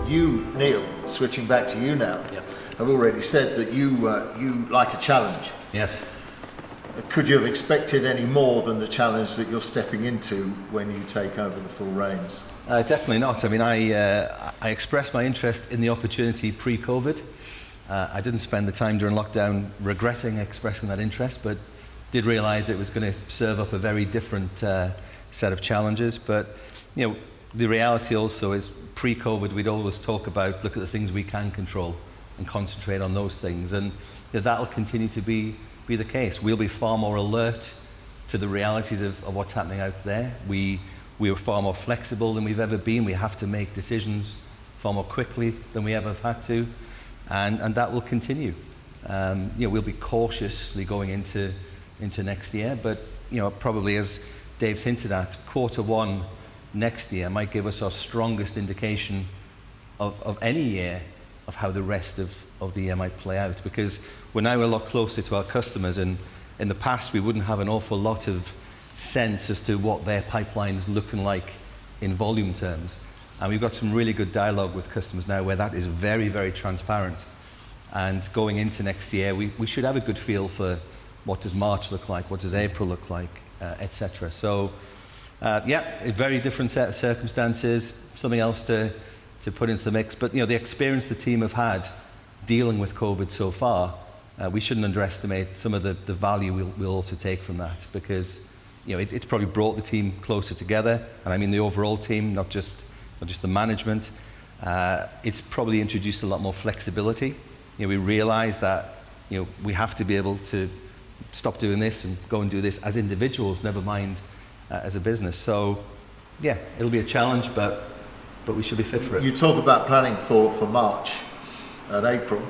You, Neil, switching back to you now, Yep. have already said that you like a challenge. Yes. Could you have expected any more than the challenge that you're stepping into when you take over the full reins? Definitely not. I mean, I expressed my interest in the opportunity pre-COVID. I didn't spend the time during lockdown regretting expressing that interest, but did realise it was going to serve up a very different set of challenges. But you know, the reality also is pre-COVID we'd always talk about look at the things we can control and concentrate on those things, and that'll continue to be the case. We'll be far more alert to the realities of what's happening out there. We are far more flexible than we've ever been. We have to make decisions far more quickly than we ever have had to, and that will continue. We'll be cautiously going into next year, but probably, as Dave's hinted at, Q1 next year might give us our strongest indication of any year of how the rest of the year might play out, because we're now a lot closer to our customers, and in the past we wouldn't have an awful lot of sense as to what their pipeline is looking like in volume terms. And we've got some really good dialogue with customers now where that is very, very transparent. And going into next year, we should have a good feel for what does March look like, what does April look like, etc. So, a very different set of circumstances, something else to put into the mix. But the experience the team have had dealing with COVID so far, we shouldn't underestimate some of the value we'll also take from that, because it's probably brought the team closer together, and I mean the overall team, not just the management. It's probably introduced a lot more flexibility. We realise that we have to be able to stop doing this and go and do this as individuals, never mind as a business. So yeah, it'll be a challenge, but we should be fit for it. You talk about planning for March and April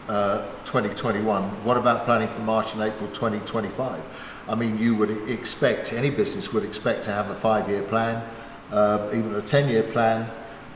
2021. What about planning for March and April 2025? I mean, you would expect, any business would expect to have a 5-year plan, even a 10-year plan.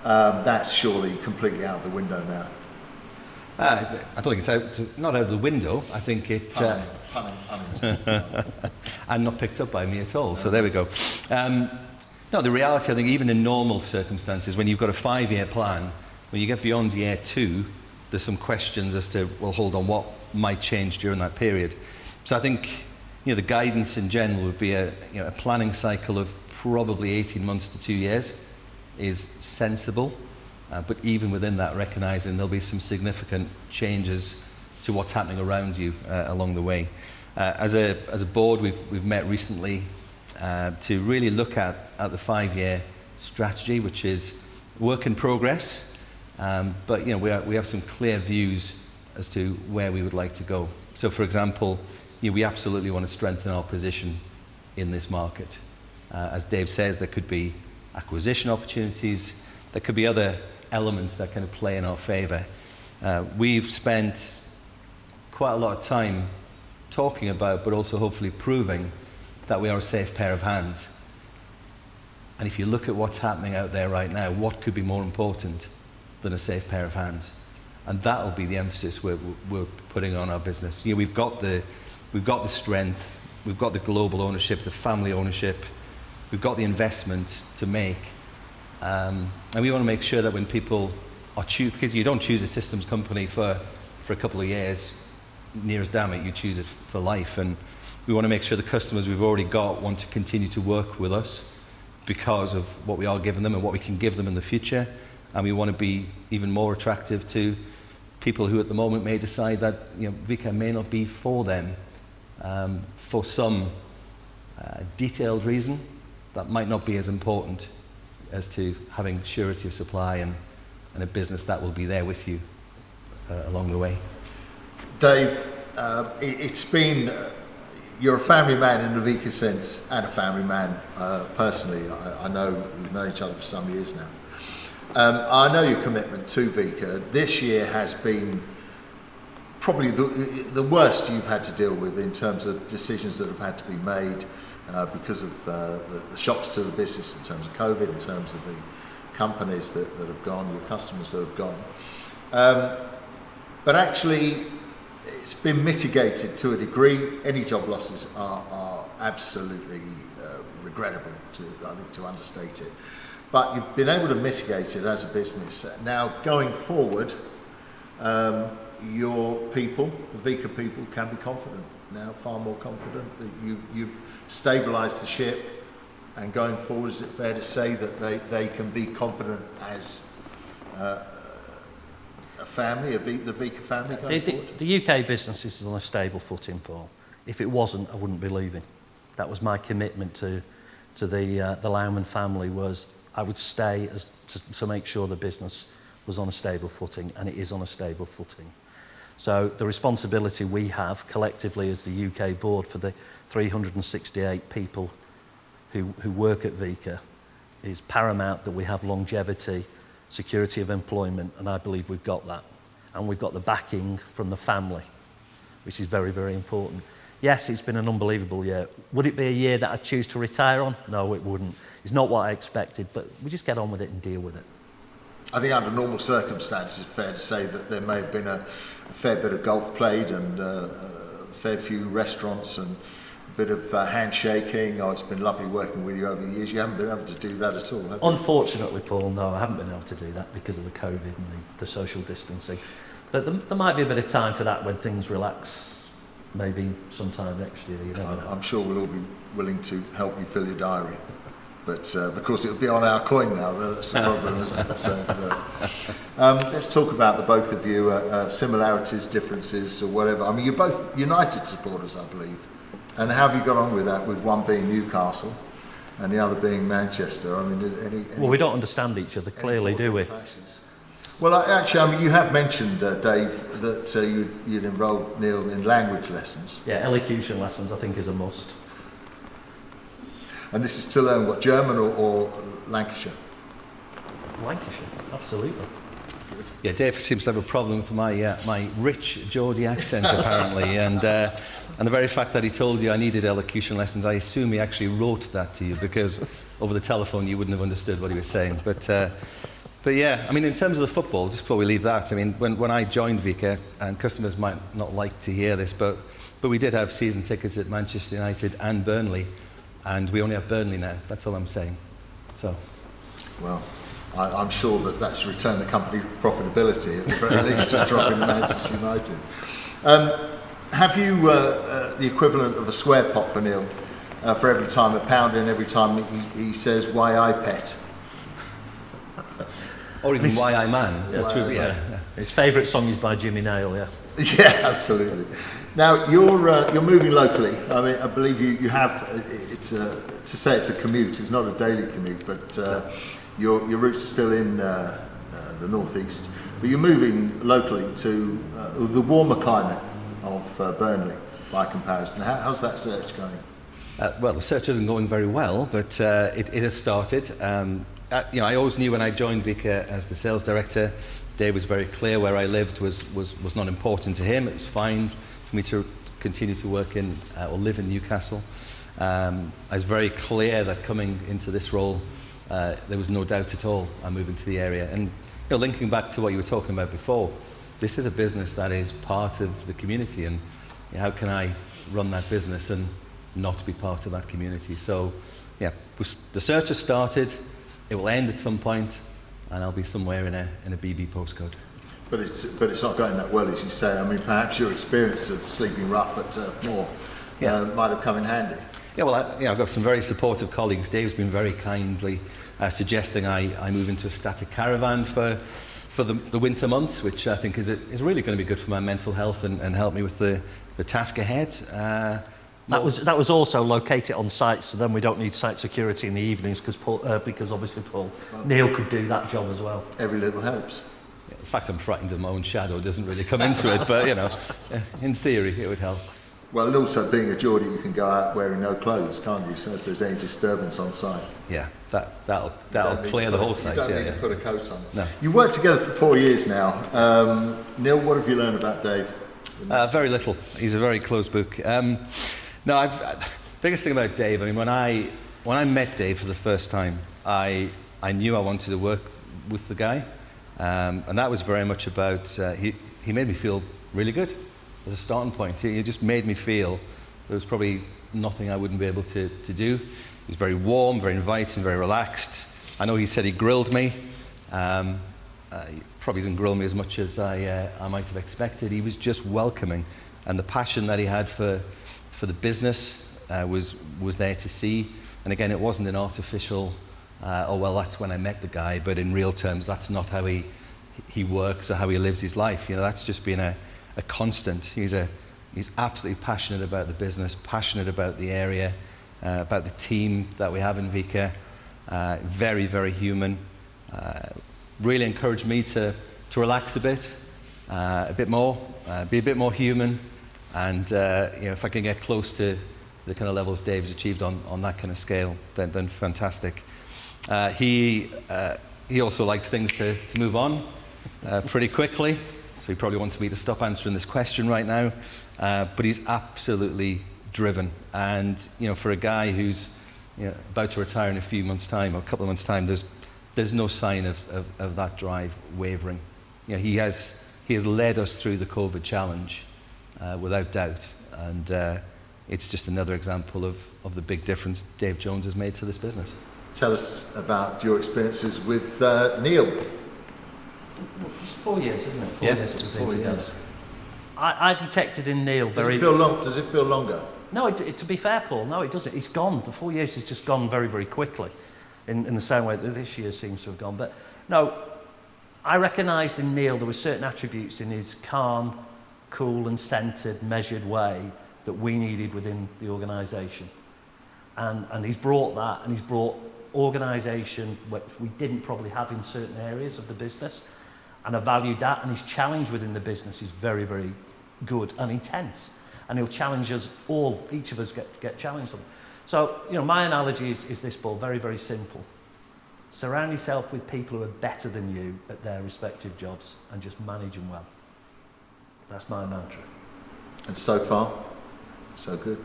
That's surely completely out of the window now. I don't think it's not out of the window. I think it... and not picked up by me at all, so there we go. No, the reality, I think, even in normal circumstances, when you've got a 5-year plan, when you get beyond year 2, there's some questions as to, well, hold on, what might change during that period? So I think, the guidance in general would be a planning cycle of probably 18 months to 2 years is sensible, but even within that, recognising there'll be some significant changes to what's happening around you along the way. As a board, we've met recently to really look at the 5-year strategy, which is work in progress, but we have some clear views as to where we would like to go. So, for example, we absolutely want to strengthen our position in this market. As Dave says, there could be acquisition opportunities, there could be other elements that kind of play in our favour. We've spent quite a lot of time talking about, but also hopefully proving, that we are a safe pair of hands. And if you look at what's happening out there right now, what could be more important than a safe pair of hands? And that'll be the emphasis we're putting on our business. We've got the strength, we've got the global ownership, the family ownership, we've got the investment to make, and we want to make sure that when people are because you don't choose a systems company for a couple of years, near as damn it, you choose it for life. And we want to make sure the customers we've already got want to continue to work with us because of what we are giving them and what we can give them in the future. And we want to be even more attractive to people who at the moment may decide that VEKA may not be for them for some detailed reason that might not be as important as to having surety of supply and a business that will be there with you along the way. Dave, it's been, you're a family man in the VEKA sense, and a family man personally. I know we've known each other for some years now. I know your commitment to VEKA. This year has been probably the worst you've had to deal with in terms of decisions that have had to be made because of the shocks to the business in terms of COVID, in terms of the companies that have gone, your customers that have gone. But actually, it's been mitigated to a degree. Any job losses are absolutely regrettable, I think, to understate it. but you've been able to mitigate it as a business. Now, going forward, your people, the VEKA people, can be confident now, far more confident that you've stabilised the ship, and going forward, is it fair to say that they can be confident as a family, the VEKA family going forward? The UK business is on a stable footing, Paul. If it wasn't, I wouldn't be leaving. That was my commitment to the Lauman family, was I would stay to make sure the business was on a stable footing, and it is on a stable footing. So the responsibility we have collectively as the UK board for the 368 people who work at VEKA is paramount, that we have longevity, security of employment, and I believe we've got that. And we've got the backing from the family, which is very, very important. Yes, it's been an unbelievable year. Would it be a year that I'd choose to retire on? No, it wouldn't. It's not what I expected, but we just get on with it and deal with it. I think under normal circumstances, it's fair to say that there may have been a fair bit of golf played, and a fair few restaurants, and a bit of handshaking. Oh, it's been lovely working with you over the years. You haven't been able to do that at all, have you? Unfortunately, Paul, no, I haven't been able to do that because of the COVID and the social distancing. But there might be a bit of time for that when things relax, maybe sometime next year. You never know. I'm sure we'll all be willing to help you fill your diary. But of course, it'll be on our coin now. That's the problem, isn't it? So, let's talk about the both of you, similarities, differences, or whatever. I mean, you're both United supporters, I believe. And how have you got on with that, with one being Newcastle and the other being Manchester? I mean, any well, we don't understand each other, clearly, do we? Clashes? Well, actually, I mean, you have mentioned, Dave, that you'd enrolled Neil in language lessons. Yeah, elocution lessons, I think, is a must. And this is to learn what, German or Lancashire? Lancashire, absolutely. Yeah, Dave seems to have a problem with my rich Geordie accent, apparently, and the very fact that he told you I needed elocution lessons, I assume he actually wrote that to you, because over the telephone you wouldn't have understood what he was saying. But yeah, I mean, in terms of the football, just before we leave that, I mean, when I joined VEKA, and customers might not like to hear this, but we did have season tickets at Manchester United and Burnley, and we only have Burnley now. That's all I'm saying. So, well, I'm sure that's returned the company profitability at the very least, just dropping the Manchester United. Have you the equivalent of a swear pot for Neil for every time, £1, and every time he says "why I pet"? Or even "why I man"? Yeah, true. Yeah. His favourite song is by Jimmy Nail. Yeah. Yeah, absolutely. Now you're moving locally. I mean, I believe you have. To say it's a commute, it's not a daily commute, but your roots are still in the northeast. But you're moving locally to the warmer climate of Burnley, by comparison. How's that search going? Well, the search isn't going very well, but it has started. I always knew when I joined VEKA as the sales director, Dave was very clear where I lived was not important to him. It was fine for me to continue to work in or live in Newcastle. I was very clear that coming into this role, there was no doubt at all I'm moving to the area. And linking back to what you were talking about before, this is a business that is part of the community, and how can I run that business and not be part of that community? So, yeah, the search has started. It will end at some point, and I'll be somewhere in a BB postcode. But it's not going that well, as you say. I mean, perhaps your experience of sleeping rough at Turf Moor might have come in handy. Yeah, well, I've got some very supportive colleagues. Dave's been very kindly suggesting I move into a static caravan for the winter months, which I think is really going to be good for my mental health and help me with the task ahead. That was also located on site, so then we don't need site security in the evenings because obviously Neil could do that job as well. Every little helps. In fact, I'm frightened of my own shadow. It doesn't really come into it, but in theory, it would help. Well, and also being a Geordie, you can go out wearing no clothes, can't you? So if there's any disturbance on site, that'll clear the whole site. You don't need to put a coat on. No. You've worked together for 4 years now. Neil, what have you learned about Dave? Very little. He's a very closed book. Biggest thing about Dave, I mean, when I met Dave for the first time, I knew I wanted to work with the guy, and that was very much about, he made me feel really good as a starting point. He just made me feel there was probably nothing I wouldn't be able to do. He was very warm, very inviting, very relaxed. I know he said he grilled me. He probably didn't grill me as much as I might have expected. He was just welcoming, and the passion that he had for the business was there to see. And again, it wasn't an artificial, oh well, that's when I met the guy, but in real terms, that's not how he works or how he lives his life. You know, that's just been a constant. He's absolutely passionate about the business, passionate about the area, about the team that we have in VEKA. Very, very human. Really encouraged me to relax a bit more, be a bit more human, and if I can get close to the kind of levels Dave's achieved on that kind of scale, then fantastic. He also likes things to move on pretty quickly, so he probably wants me to stop answering this question right now. But he's absolutely driven, and for a guy who's about to retire in a few months' time or a couple of months' time, there's no sign of that drive wavering. He has led us through the COVID challenge without doubt, and it's just another example of the big difference Dave Jones has made to this business. Tell us about your experiences with Neil. It's 4 years, isn't it? 4 Yeah, years that we've been 4 together. years. I detected in Neil Does it feel longer? No, to be fair, Paul, no, it doesn't. It's gone. The 4 years has just gone very, very quickly, in the same way that this year seems to have gone. But no, I recognised in Neil there were certain attributes in his calm, cool and centred, measured way that we needed within the organisation. And he's brought that, and he's brought organisation which we didn't probably have in certain areas of the business. And I valued that, and his challenge within the business is very, very good and intense. And he'll challenge us all, each of us get challenged on it. So, my analogy is this, Paul, very, very simple. Surround yourself with people who are better than you at their respective jobs and just manage them well. That's my mantra. And so far, so good.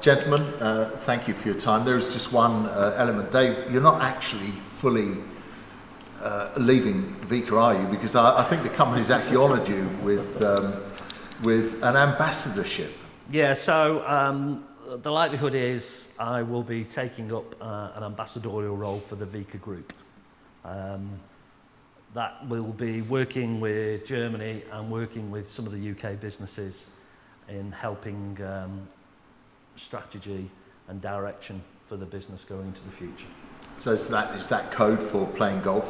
Gentlemen, thank you for your time. There is just one element. Dave, you're not actually fully leaving VEKA, are you? Because I think the company's actually honoured you with an ambassadorship. Yeah, so the likelihood is I will be taking up an ambassadorial role for the VEKA group. That will be working with Germany and working with some of the UK businesses in helping strategy and direction for the business going into the future. So is that code for playing golf,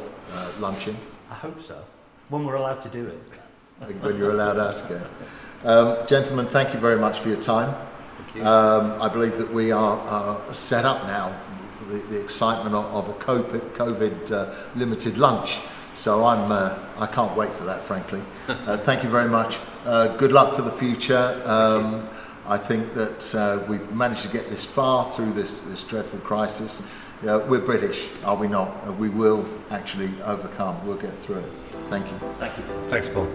lunching? I hope so, when we're allowed to do it. When you're allowed out again. Gentlemen, thank you very much for your time. Thank you. I believe that we are set up now for the excitement of a COVID limited lunch. So I can't wait for that, frankly. Thank you very much. Good luck for the future. I think that we've managed to get this far through this dreadful crisis. We're British, are we not? We will actually overcome. We'll get through it. Thank you. Thank you. Thanks, Paul.